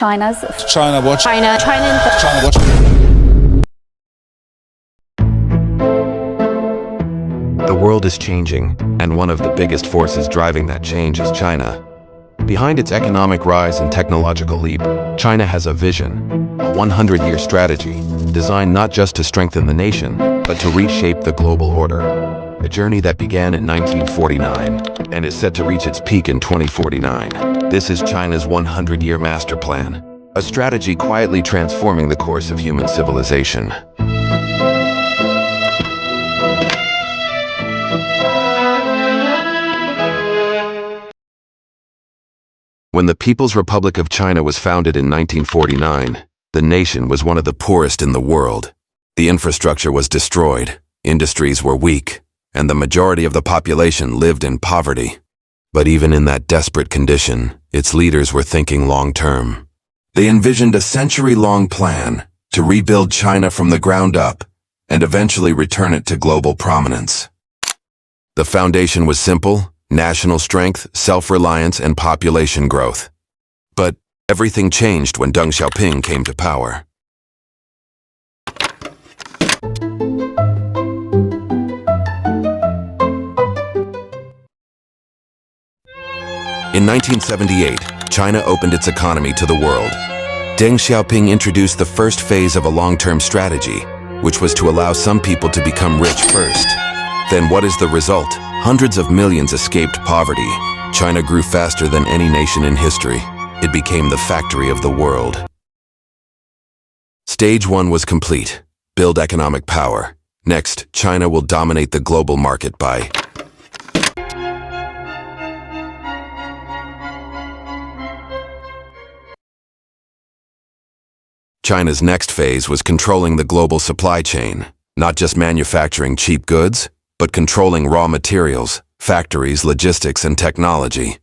China's China watch. China China watch. The world is changing, and one of the biggest forces driving that change is China. Behind its economic rise and technological leap, China has a vision, a 100-year strategy, designed not just to strengthen the nation, but to reshape the global order. A journey that began in 1949 and is set to reach its peak in 2049. This is China's 100-year master plan, a strategy quietly transforming the course of human civilization. When the People's Republic of China was founded in 1949, the nation was one of the poorest in the world. The infrastructure was destroyed, industries were weak, and the majority of the population lived in poverty. But even in that desperate condition, its leaders were thinking long-term. They envisioned a century-long plan to rebuild China from the ground up and eventually return it to global prominence. The foundation was simple: national strength, self-reliance, and population growth. But everything changed when Deng Xiaoping came to power. In 1978, China opened its economy to the world. Deng Xiaoping introduced the first phase of a long-term strategy, which was to allow some people to become rich first. Then what is the result? Hundreds of millions escaped poverty. China grew faster than any nation in history. It became the factory of the world. Stage 1 was complete. Build economic power. Next, China will dominate the global market by China's next phase was controlling the global supply chain, not just manufacturing cheap goods, but controlling raw materials, factories, logistics, and technology.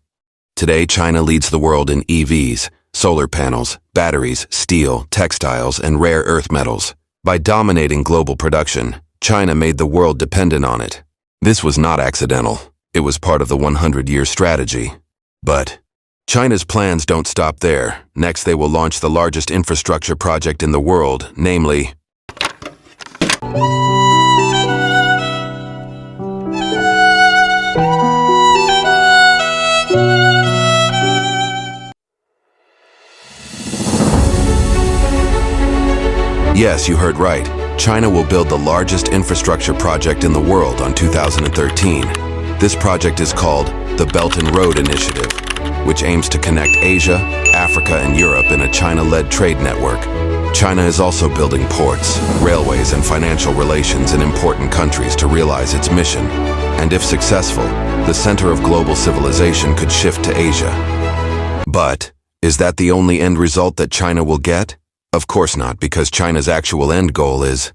Today, China leads the world in EVs, solar panels, batteries, steel, textiles, and rare earth metals. By dominating global production, China made the world dependent on it. This was not accidental. It was part of the 100-year strategy. But China's plans don't stop there. Next, they will launch the largest infrastructure project in the world, namely Yes, you heard right. China will build the largest infrastructure project in the world on 2013. This project is called the Belt and Road Initiative, which aims to connect Asia, Africa, and Europe in a China-led trade network. China is also building ports, railways, and financial relations in important countries to realize its mission. And if successful, the center of global civilization could shift to Asia. But is that the only end result that China will get? Of course not, because China's actual end goal is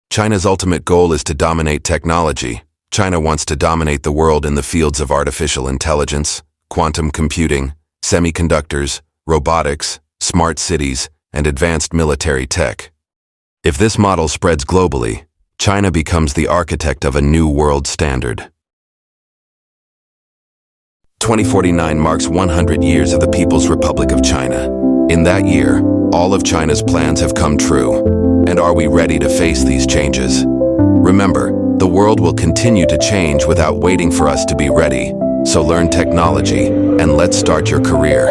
China's ultimate goal is to dominate technology. China wants to dominate the world in the fields of artificial intelligence, quantum computing, semiconductors, robotics, smart cities, and advanced military tech. If this model spreads globally, China becomes the architect of a new world standard. 2049 marks 100 years of the People's Republic of China. In that year, all of China's plans have come true. And are we ready to face these changes? Remember, the world will continue to change without waiting for us to be ready. So learn technology, and let's start your career.